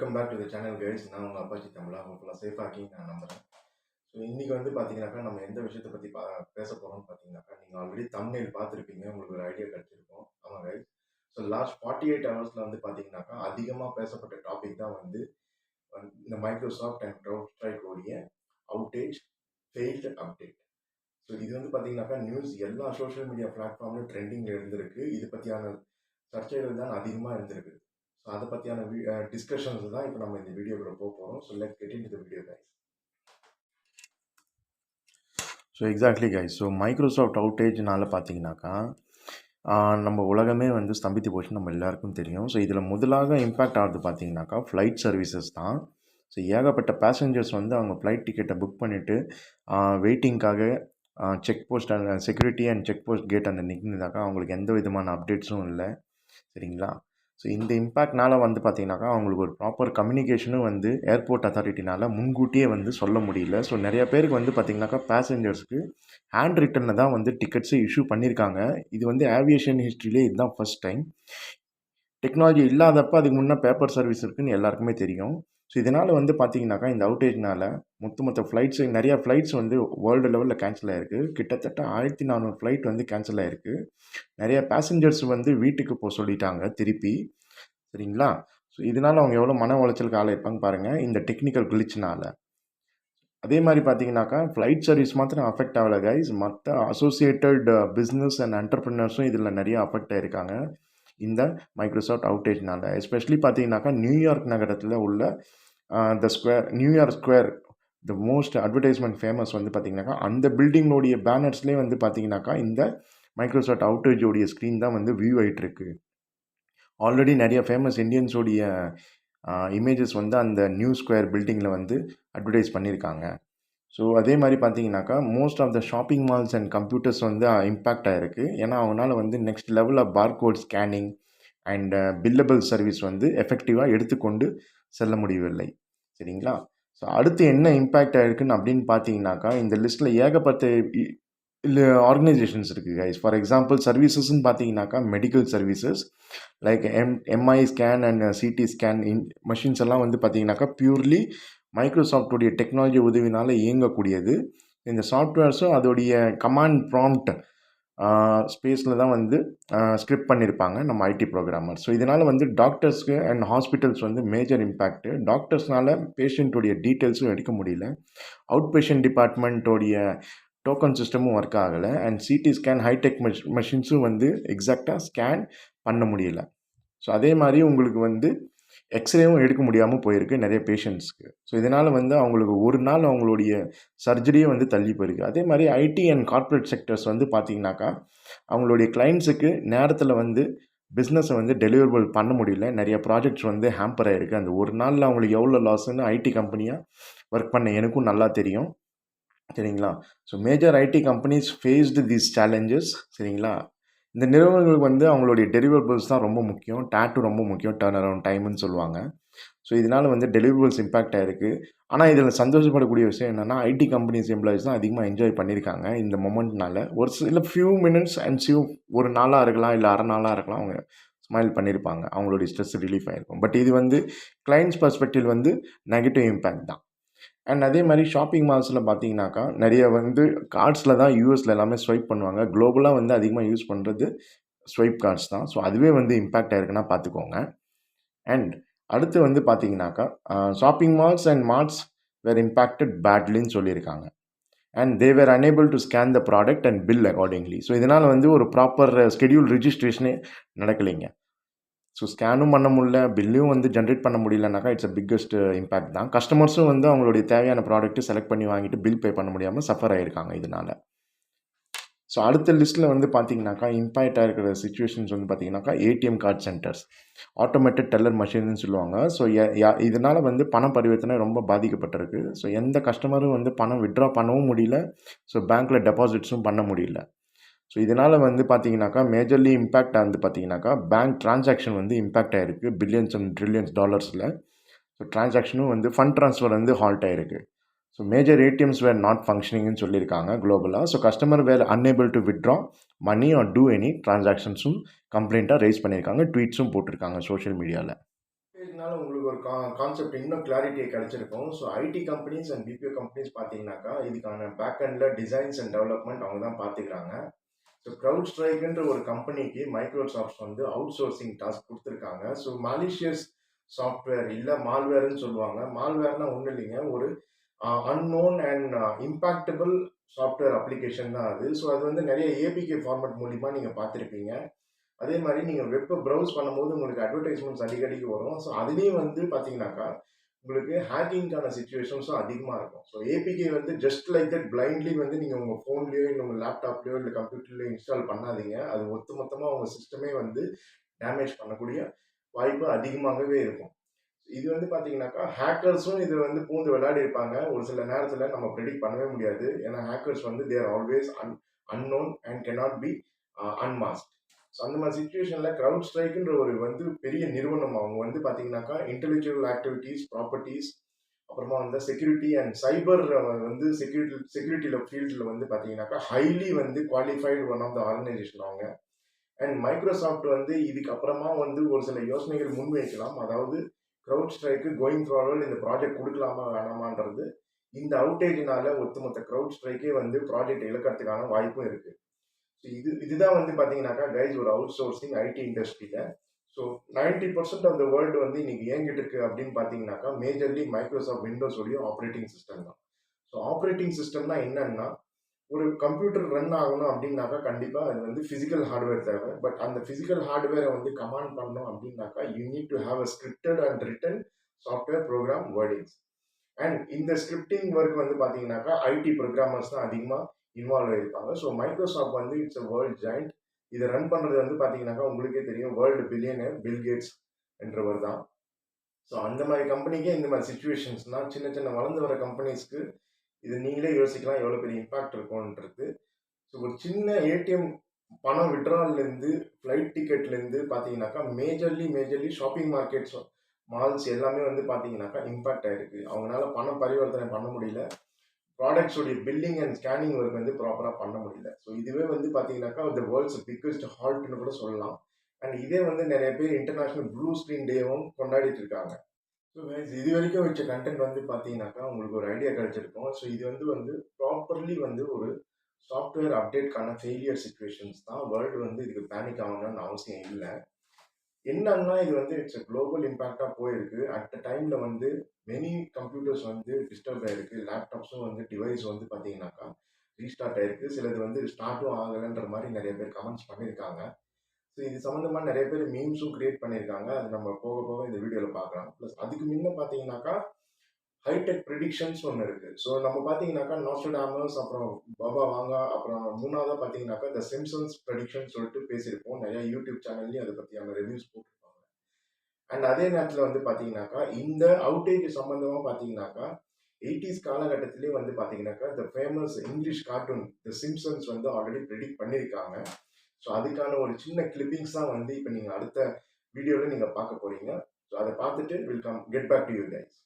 Welcome back to the channel guys. நான் உங்கள் Apache தமிழா ஹோப்ஃபுல்லாக சேஃபாக இருக்கீங்க நான் நம்புகிறேன். ஸோ இன்றைக்கி பார்த்தீங்கன்னாக்கா நம்ம எந்த விஷயத்தை பற்றி பேச போகிறோம்னு பார்த்தீங்கன்னாக்கா, நீங்கள் ஆல்ரெடி தம்ப்நெயில் பார்த்துருப்பீங்க, உங்களுக்கு ஒரு ஐடியா கிடச்சிருக்கும். ஆமாம் கைஸ். ஸோ லாஸ்ட் 48 ஹவர்ஸில் பார்த்தீங்கன்னாக்கா அதிகமாக பேசப்பட்ட டாபிக் தான் இந்த மைக்ரோசாஃப்ட் அண்ட் க்ரௌட் ஸ்ட்ரைக் உடைய அவுட்டேஜ் ஃபெயில்டு அப்டேட். ஸோ இது பார்த்தீங்கன்னாக்கா நியூஸ் எல்லா சோஷியல் மீடியா பிளாட்ஃபார்ம்லையும் ட்ரெண்டிங்கில் இருந்திருக்கு. இது பற்றியான சர்ச்சைகள் தான் அதிகமாக இருந்திருக்கு. ஸோ அதை பற்றியான டிஸ்கஷன்ஸ் தான் இப்போ நம்ம இந்த வீடியோக்குள்ள போகிறோம். So let's get into the video guys. So exactly guys. So Microsoft அவுட்டேஜ்னால பார்த்தீங்கன்னாக்கா நம்ம உலகமே ஸ்தம்பித்து போச்சு, நம்ம எல்லாருக்கும் தெரியும். ஸோ இதில் முதலாக இம்பேக்ட் ஆகுது பார்த்தீங்கன்னாக்கா ஃப்ளைட் சர்வீசஸ் தான். ஸோ ஏகப்பட்ட பேசஞ்சர்ஸ் அவங்க ஃப்ளைட் டிக்கெட்டை புக் பண்ணிவிட்டு வெயிட்டிங்காக செக் போஸ்ட் அந்த security and check post gate அந்த நிற்கினாக்கா அவங்களுக்கு எந்த விதமான அப்டேட்ஸும் இல்லை. சரிங்களா? ஸோ இந்த இம்பேக்ட்னால பார்த்தீங்கன்னாக்கா அவங்களுக்கு ஒரு ப்ராப்பர் கம்யூனிகேஷனும் ஏர்போர்ட் அத்தாரிட்டினால் முன்கூட்டியே சொல்ல முடியல. ஸோ நிறைய பேருக்கு பார்த்தீங்கன்னாக்கா பேசஞ்சர்ஸ்க்கு ஹேண்ட் ரிட்டனில் தான் டிக்கெட்ஸு இஷ்யூ பண்ணியிருக்காங்க. இது ஏவியேஷன் ஹிஸ்ட்ரியிலே இதுதான் ஃபர்ஸ்ட் டைம். டெக்னாலஜி இல்லாதப்போ அதுக்கு முன்னே பேப்பர் சர்வீஸ் இருக்குதுன்னு எல்லாருக்குமே தெரியும். ஸோ இதனால் பார்த்தீங்கன்னாக்கா இந்த அவுட்டேஜ்னால் மொத்த ஃப்ளைட்ஸு நிறையா ஃப்ளைட்ஸ் வேர்ல்டு லெவலில் கேன்சல் ஆகிருக்கு. கிட்டத்தட்ட 1400 ஃப்ளைட் கேன்சல் ஆகிருக்கு. நிறைய பேசஞ்சர்ஸ் வீட்டுக்கு போக சொல்லிட்டாங்க திருப்பி. சரிங்களா? ஸோ இதனால் அவங்க எவ்வளோ மன உளைச்சலுக்கு ஆளாயிருப்பாங்க பாருங்கள், இந்த டெக்னிக்கல் கிளிச்னால். அதே மாதிரி பார்த்தீங்கன்னாக்கா ஃப்ளைட் சர்வீஸ் மாத்திரம் அஃபெக்ட் ஆகலை கைஸ், மற்ற அசோசியேட்டட் பிஸ்னஸ் அண்ட் என்டர்பிரினர்ஸும் இதில் நிறைய அஃபெக்ட் ஆகிருக்காங்க இந்த மைக்ரோசாஃப்ட் அவுட்டேஜ்னால். எஸ்பெஷலி பார்த்தீங்கன்னாக்கா நியூயார்க் நகரத்தில் உள்ள New York Square the most advertisement famous பார்த்தீங்கன்னாக்கா அந்த பில்டிங்கோடைய பேனர்ஸ்லேயே பார்த்தீங்கன்னாக்கா இந்த மைக்ரோசாஃப்ட் அவுட்டேஜோடைய ஸ்க்ரீன் தான் வியூ ஆகிட்டுருக்கு. ஆல்ரெடி நிறைய ஃபேமஸ் இந்தியன்ஸோடைய இமேஜஸ் அந்த நியூ ஸ்கொயர் பில்டிங்கில் அட்வர்டைஸ் பண்ணியிருக்காங்க. ஸோ அதே மாதிரி பார்த்தீங்கன்னாக்கா most of the shopping malls and computers impact ஆகிருக்கு. ஏன்னா அவங்களால next level of barcode scanning and billable service எஃபெக்டிவாக எடுத்துக்கொண்டு செல்ல முடியவில்லை. சரிங்களா? ஸோ அடுத்து என்ன இம்பேக்ட் ஆகிருக்குன்னு அப்படின்னு பார்த்தீங்கன்னாக்கா இந்த லிஸ்ட்டில் ஏகப்பட்ட ஆர்கனைசேஷன்ஸ் இருக்குது கைஸ். ஃபார் எக்ஸாம்பிள் சர்வீசஸ்ன்னு பார்த்தீங்கன்னாக்கா medical services like Mi scan and CT scan machines எல்லாம் பார்த்தீங்கன்னாக்கா பியூர்லி மைக்ரோசாஃப்டுடைய டெக்னாலஜி உதவினால் இயங்கக்கூடியது. இந்த சாஃப்ட்வேர்ஸும் அதோடைய கமாண்ட் ப்ராம்ப்ட் ஸ்பேஸில் தான் ஸ்கிரிப்ட் பண்ணியிருப்பாங்க நம்ம ஐடி ப்ரோக்ராமர். ஸோ இதனால் டாக்டர்ஸ்க்கு அண்ட் ஹாஸ்பிட்டல்ஸ் மேஜர் இம்பேக்ட்டு. டாக்டர்ஸ்னால பேஷண்ட்டோடைய டீட்டெயில்ஸும் எடுக்க முடியல. அவுட் பேஷண்ட் டிபார்ட்மெண்ட்டோடைய டோக்கன் சிஸ்டமும் ஒர்க் ஆகலை. அண்ட் சிடி ஸ்கேன் ஹைடெக் மெஷின்ஸும் எக்ஸாக்டாக ஸ்கேன் பண்ண முடியல. ஸோ அதே மாதிரி உங்களுக்கு எக்ஸ்ரேவும் எடுக்க முடியாமல் போயிருக்கு நிறைய பேஷண்ட்ஸ்க்கு. ஸோ இதனால் அவங்களுக்கு ஒரு நாள் அவங்களுடைய சர்ஜரியே தள்ளி போயிருக்கு. அதே மாதிரி ஐடி அண்ட் கார்ப்பரேட் செக்டர்ஸ் பார்த்தீங்கன்னாக்கா அவங்களுடைய கிளைண்ட்ஸுக்கு நேரத்தில் பிஸ்னஸை டெலிவரபிள் பண்ண முடியல. நிறைய ப்ராஜெக்ட்ஸ் ஹேம்பர் ஆகிருக்கு. அந்த ஒரு நாளில் அவங்களுக்கு எவ்வளோ லாஸ்ன்னு ஐடி கம்பெனியாக ஒர்க் பண்ண எனக்கும் நல்லா தெரியும். சரிங்களா? So major IT companies faced these challenges. சரிங்களா? இந்த நிறுவனங்களுக்கு அவங்களுடைய டெலிவரபிள்ஸ் தான் ரொம்ப முக்கியம். டேட்டு ரொம்ப முக்கியம், டர்ன் அரவுண்ட் டைம்னு சொல்லுவாங்க. ஸோ இதனால் டெலிவரபிள்ஸ் இம்பேக்ட் ஆகிருக்கு. ஆனால் இதில் சந்தோஷப்படக்கூடிய விஷயம் என்னென்னா ஐடி கம்பெனிஸ் எம்ப்ளாயிஸ் தான் அதிகமாக என்ஜாய் பண்ணியிருக்காங்க இந்த மொமெண்ட்னால. ஒரு சில ஃபியூ மினிட்ஸ் அண்ட் ஒரு நாளாக இருக்கலாம், இல்லை அரை நாளாக இருக்கலாம், அவங்க ஸ்மைல் பண்ணியிருப்பாங்க, அவங்களுடைய ஸ்ட்ரெஸ் ரிலீஃப் ஆகிருக்கும். பட் இது கிளைண்ட்ஸ் பர்ஸ்பெக்டிவ் நெகட்டிவ் இம்பேக்ட் தான். அண்ட் அதே மாதிரி ஷாப்பிங் மால்ஸில் பார்த்தீங்கன்னாக்கா நிறைய கார்ட்ஸில் தான் யூஎஸில் எல்லாமே ஸ்வைப் பண்ணுவாங்க. குளோபலாக அதிகமாக யூஸ் பண்ணுறது ஸ்வைப் கார்ட்ஸ் தான். ஸோ அதுவே இம்பேக்ட் ஆகிருக்குன்னா பார்த்துக்கோங்க. அண்ட் அடுத்து பார்த்தீங்கன்னாக்கா shopping malls and marts were impacted பேட்லின்னு சொல்லியிருக்காங்க. And they were unable to scan the product and bill accordingly. So இதனால் ஒரு ப்ராப்பர் ஸ்கெடியூல் ரிஜிஸ்ட்ரேஷனே நடக்கலைங்க. ஸோ ஸ்கேனும் பண்ண முடியல, பில்லையும் ஜென்ரேட் பண்ண முடியலனாக்கா இட்ஸ் பிக்கஸ்ட் இம்பேக்ட் தான். கஸ்டமர்ஸும் அவங்களுடைய தேவையான ப்ராடக்ட்டு செலக்ட் பண்ணி வாங்கிட்டு பில் பே பண்ண முடியாமல் சஃபர் ஆகிருக்காங்க இதனால். ஸோ அடுத்த லிஸ்ட்டில் பார்த்தீங்கன்னாக்கா இம்பேக்ட் ஆகிருக்கிற சுச்சுவேஷன்ஸ் பார்த்தீங்கன்னாக்கா ATM card centres, automated teller மஷின்னு சொல்லுவாங்க. ஸோ இதனால் பண பரிவர்த்தனை ரொம்ப பாதிக்கப்பட்டிருக்கு. ஸோ எந்த கஸ்டமரும் பணம் வித்ட்ரா பண்ணவும் முடியல. ஸோ பேங்க்கில் டெபாசிட்ஸும் பண்ண முடியல. ஸோ இதனால் பார்த்தீங்கன்னாக்கா மேஜர்லி இம்பேக்ட் பார்த்தீங்கன்னாக்கா பேங்க் ட்ரான்சாக்ஷன் இம்பேக்ட் ஆகிருக்கு பில்லியன்ஸ் அண்ட் ட்ரில்லியன்ஸ் டாலர்ஸில். ஸோ ட்ரான்சாக்ஷனும் ஃபண்ட் ட்ரான்ஸ்ஃபர் ஹால்ட் ஆகிருக்கு. So major ATMs were not ஃபங்க்ஷனிங்னு சொல்லியிருக்காங்க குளோபலாக. So customer were unable to withdraw money or do any ட்ரான்சாக்ஷன்ஸும் கம்ப்ளைண்ட்டாக ரைஸ் பண்ணியிருக்காங்க, ட்வீட்ஸும் போட்டிருக்காங்க சோஷியல் மீடியாவில். இதனால உங்களுக்கு ஒரு கான்செப்ட் இன்னும் கிளாரிட்டி கிடைச்சிருக்கும். So IT companies and BPO companies பார்த்தீங்கன்னாக்கா, இதுக்கான பேக் எண்ட்ல டிசைன்ஸ் அண்ட் டெவலப்மெண்ட் அவங்க தான் பார்த்துக்கிறாங்க. ஸோ க்ரௌட் ஸ்ட்ரைக்குன்ற ஒரு கம்பெனிக்கு மைக்ரோசாஃப்ட் வந்து அவுட் சோர்சிங் டாஸ்க் கொடுத்துருக்காங்க. ஸோ மாலிஷியஸ் சாஃப்ட்வேர் இல்லை மால்வேர்னு சொல்லுவாங்க. மால்வேர்னா ஒன்றும் இல்லைங்க, ஒரு unknown and impactable software application தான் அது. ஸோ அது வந்து நிறைய ஏபிகே ஃபார்மேட் மூலிமா நீங்கள் பார்த்துருப்பீங்க. அதே மாதிரி நீங்கள் வெப்பை ப்ரௌஸ் பண்ணும்போது உங்களுக்கு அட்வர்டைஸ்மெண்ட்ஸ் அடிக்கடிக்கு வரும். ஸோ அதுலேயும் வந்து பார்த்தீங்கன்னாக்கா உங்களுக்கு ஹேக்கிங்கான சிச்சுவேஷன்ஸும் அதிகமாக இருக்கும். ஸோ ஏபிகே வந்து ஜஸ்ட் லைக் தட் பிளைண்ட்லி வந்து நீங்கள் உங்கள் ஃபோன்லேயோ இல்லை உங்கள் லேப்டாப்லேயோ இல்லை கம்ப்யூட்டர்லேயோ இன்ஸ்டால் பண்ணாதீங்க. அது மொத்தமாக உங்கள் சிஸ்டமே வந்து டேமேஜ் பண்ணக்கூடிய வாய்ப்பு அதிகமாகவே இருக்கும். இது வந்து பார்த்தீங்கன்னாக்கா ஹேக்கர்ஸும் இது வந்து பூந்து விளையாடி இருப்பாங்க. ஒரு சில நேரத்தில் நம்ம ப்ரெடிக்ட் பண்ணவே முடியாது. ஏன்னா ஹேக்கர்ஸ் வந்து they're always unknown and cannot be unmask. So அந்த மாதிரி சுச்சுவேஷனில் க்ரௌட் ஸ்ட்ரைக்குன்ற ஒரு வந்து பெரிய நிறுவனம். அவங்க வந்து பார்த்தீங்கன்னாக்கா இன்டெலெக்சுவல் ஆக்டிவிட்டீஸ், ப்ராப்பர்ட்டிஸ், அப்புறமா வந்து செக்யூரிட்டி அண்ட் சைபர் வந்து செக்யூரிட்டியில் ஃபீல்டில் வந்து பார்த்தீங்கன்னாக்கா ஹைலி வந்து qualified one of the organisation அவங்க. அண்ட் மைக்ரோசாஃப்ட் வந்து இதுக்கு அப்புறமா வந்து ஒரு சில யோசனைகள் முன்வைக்கலாம். அதாவது க்ரௌட் ஸ்ட்ரைக்கு கோயிங் ஃபார்வர்ட் இந்த ப்ராஜெக்ட் கொடுக்கலாமா வேணாமான்றது இந்த அவுட்டேஜினால ஒட்டுமொத்த க்ரௌட் ஸ்ட்ரைக்கே வந்து ப்ராஜெக்ட் இழக்கிறதுக்கான வாய்ப்பும் இருக்குது. ஸோ இதுதான் வந்து பார்த்தீங்கன்னாக்கா கைஸ் ஒரு அவுட் சோர்சிங் ஐடி இண்டஸ்ட்ரியில். ஸோ 90% ஆஃப் த வேர்ல்டு வந்து இன்னைக்கு இயங்கிட்டு இருக்கு அப்படின்னு பார்த்தீங்கன்னாக்கா மேஜர்லி மைக்ரோசாஃப்ட் விண்டோஸோடைய ஆப்ரேட்டிங் சிஸ்டம் தான். ஸோ ஆப்ரேட்டிங் சிஸ்டம்னா என்னன்னா, ஒரு கம்ப்யூட்டர் ரன் ஆகணும் அப்படின்னாக்கா கண்டிப்பாக அது வந்து ஃபிசிக்கல் ஹார்ட்வேர் தேவை. பட் அந்த ஃபிசிக்கல் ஹார்ட்வேரை வந்து கமாண்ட் பண்ணணும் அப்படின்னாக்கா you need to have a scripted and written software program wordings. And இந்த ஸ்கிரிப்டிங் ஒர்க் வந்து பார்த்தீங்கன்னாக்கா ஐடி ப்ரோக்ராமர்ஸ் தான் அதிகமாக இன்வால்வ் ஆகிருப்பாங்க. ஸோ மைக்ரோசாஃப்ட் வந்து இட்ஸ் அ வேர்ல்ட் ஜாயிண்ட். இதை ரன் பண்ணுறது வந்து பார்த்தீங்கன்னாக்கா உங்களுக்கே தெரியும், வேர்ல்டு பில்லியனர் பில் கேட்ஸ் என்றவர் தான். ஸோ அந்த மாதிரி கம்பெனிக்கே இந்த மாதிரி சுச்சுவேஷன்ஸ்னால் சின்ன சின்ன வளர்ந்து வர கம்பெனிஸ்க்கு இது நீங்களே யோசிக்கலாம் எவ்வளோ பெரிய இம்பாக்ட் இருக்கும்ன்றது. ஸோ ஒரு சின்ன ஏடிஎம் பணம் விட்ரால்லேருந்து ஃப்ளைட் டிக்கெட்லேருந்து பார்த்தீங்கன்னாக்கா மேஜர்லி ஷாப்பிங் மார்க்கெட்ஸ், மால்ஸ் எல்லாமே வந்து பார்த்தீங்கன்னாக்கா இம்பாக்ட் ஆகிருக்கு. அவங்களால பணம் பரிவர்த்தனை பண்ண முடியல. ப்ராடக்ட்ஸோடைய பில்லிங் அண்ட் ஸ்கேனிங் ஒர்க் வந்து ப்ராப்பராக பண்ண முடியல. ஸோ இதுவே வந்து பார்த்தீங்கன்னாக்கா த வேர்ல்ட்ஸ் பிக்கஸ்ட் ஹால்ட்னு கூட சொல்லலாம். அண்ட் இதே வந்து நிறைய பேர் இன்டர்நேஷ்னல் ப்ளூ ஸ்க்ரீன் டேவும் கொண்டாடிட்டு இருக்காங்க. ஸோ கைஸ் இது வரைக்கும் வச்ச கண்டென்ட் வந்து பார்த்தீங்கன்னாக்கா உங்களுக்கு ஒரு ஐடியா கிடைச்சிருக்கும். ஸோ இது வந்து ப்ராப்பர்லி வந்து ஒரு சாஃப்ட்வேர் அப்டேட்கான ஃபெயிலியர் சுச்சுவேஷன்ஸ் தான். வேர்ல்டு வந்து இதுக்கு பேனிக் ஆகணும்னு அவசியம் இல்லை. என்னன்னா இது வந்து இட்ஸ் அ குளோபல் இம்பாக்டாக போயிருக்கு. அட் த டைமில் வந்து மெனி கம்ப்யூட்டர்ஸ் வந்து டிஸ்டர்ப் ஆகிருக்கு. லேப்டாப்ஸும் வந்து டிவைஸ் வந்து பார்த்தீங்கன்னாக்கா ரீஸ்டார்ட் ஆகிருக்கு. சிலது வந்து ஸ்டார்ட்டும் ஆகலைன்ற மாதிரி நிறைய பேர் கமெண்ட்ஸ் பண்ணியிருக்காங்க. ஸோ இது சம்மந்தமாக நிறைய பேர் மீம்ஸும் கிரியேட் பண்ணியிருக்காங்க. அது நம்ம போக போக இந்த வீடியோவில் பார்க்கலாம். ப்ளஸ் அதுக்கு முன்ன பார்த்தீங்கன்னாக்கா ஹைடெக் ப்ரிடிக்ஷன்ஸ் ஒன்று இருக்குது. ஸோ நம்ம பார்த்தீங்கன்னாக்கா நாஸ்ட்ராடமஸ், அப்புறம் பாபா வாங்கா, அப்புறம் மூணாவதாக பார்த்தீங்கன்னாக்கா த சிம்சன்ஸ் ப்ரெடிக்ஷன் சொல்லிட்டு பேசியிருப்போம். நிறைய யூடியூப் சேனல்லையும் அதை பற்றியான ரிவ்யூஸ் போட்டிருப்பாங்க. அண்ட் அதே நேரத்தில் வந்து பார்த்தீங்கன்னாக்கா இந்த அவுட்டேஜ் சம்மந்தமாக பார்த்தீங்கன்னாக்கா 80s காலகட்டத்திலே வந்து பார்த்தீங்கன்னாக்கா the famous English cartoon the Simpsons வந்து ஆல்ரெடி ப்ரெடிக்ட் பண்ணியிருக்காங்க. ஸோ அதுக்கான ஒரு சின்ன கிளிப்பிங்ஸ் தான் வந்து இப்போ நீங்கள் அடுத்த வீடியோவில் நீங்கள் பார்க்க போகிறீங்க. ஸோ அதை பார்த்துட்டு will get back to you guys.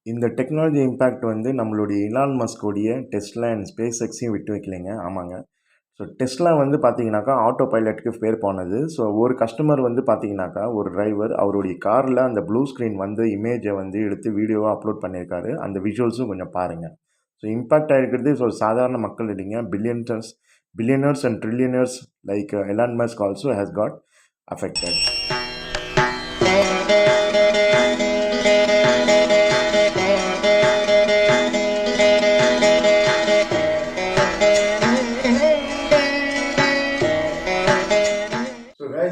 இந்த டெக்னாலஜி இம்பேக்ட் வந்து நம்மளுடைய இலான் மஸ்கோடைய டெஸ்லா அண்ட் ஸ்பேஸ் எக்ஸையும் விட்டு வைக்கலைங்க. ஆமாங்க. ஸோ டெஸ்லா வந்து பார்த்தீங்கன்னாக்கா ஆட்டோ பைலட்டுக்கு பேர் போனது. ஸோ ஒரு கஸ்டமர் வந்து பார்த்தீங்கன்னாக்கா ஒரு டிரைவர் அவருடைய காரில் அந்த ப்ளூ ஸ்க்ரீன் வந்து இமேஜை வந்து எடுத்து வீடியோவாக அப்லோட் பண்ணியிருக்காரு. அந்த விஷுவல்ஸும் கொஞ்சம் பாருங்கள். ஸோ இம்பேக்ட் ஆகிருக்கிறது ஸோ சாதாரண மக்கள் இல்லைங்க, billionaires and trillionaires like Elon Musk also has got affected.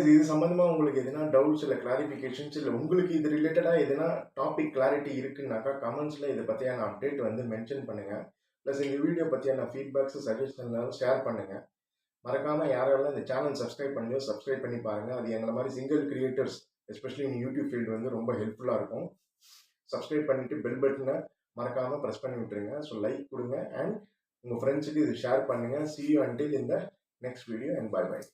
இது சம்மந்தமாக உங்களுக்கு எதனா டவுட்ஸ் இல்லை கிளாரிஃபிகேஷன்ஸ் இல்லை உங்களுக்கு இது ரிலேட்டடாக எதனா டாபிக் கிளாரிட்டி இருக்குன்னாக்கா கமெண்ட்ஸில் இதை பற்றியான அப்டேட் வந்து மென்ஷன் பண்ணுங்கள். ப்ளஸ் இந்த வீடியோ பற்றியான ஃபீட்பேக்ஸ் சஜஷன்லாம் ஷேர் பண்ணுங்கள். மறக்காமல் யாரெல்லாம் இந்த சேனல் சப்ஸ்கிரைப் பண்ணியோ சப்ஸ்கிரைப் பண்ணி பாருங்கள். அது எங்களை மாதிரி சிங்கிள் கிரியேட்டர்ஸ் எஸ்பெஷலி இந்த யூடியூப் ஃபீல்டு வந்து ரொம்ப ஹெல்ப்ஃபுல்லாக இருக்கும். சப்ஸ்கிரைப் பண்ணிவிட்டு பெல் பட்டனை மறக்காமல் ப்ரெஸ் பண்ணி விட்டுருங்க. ஸோ லைக் கொடுங்க அண்ட் உங்கள் ஃப்ரெண்ட்ஸுக்கு இது ஷேர் பண்ணுங்கள். See you until in the next video and bye bye.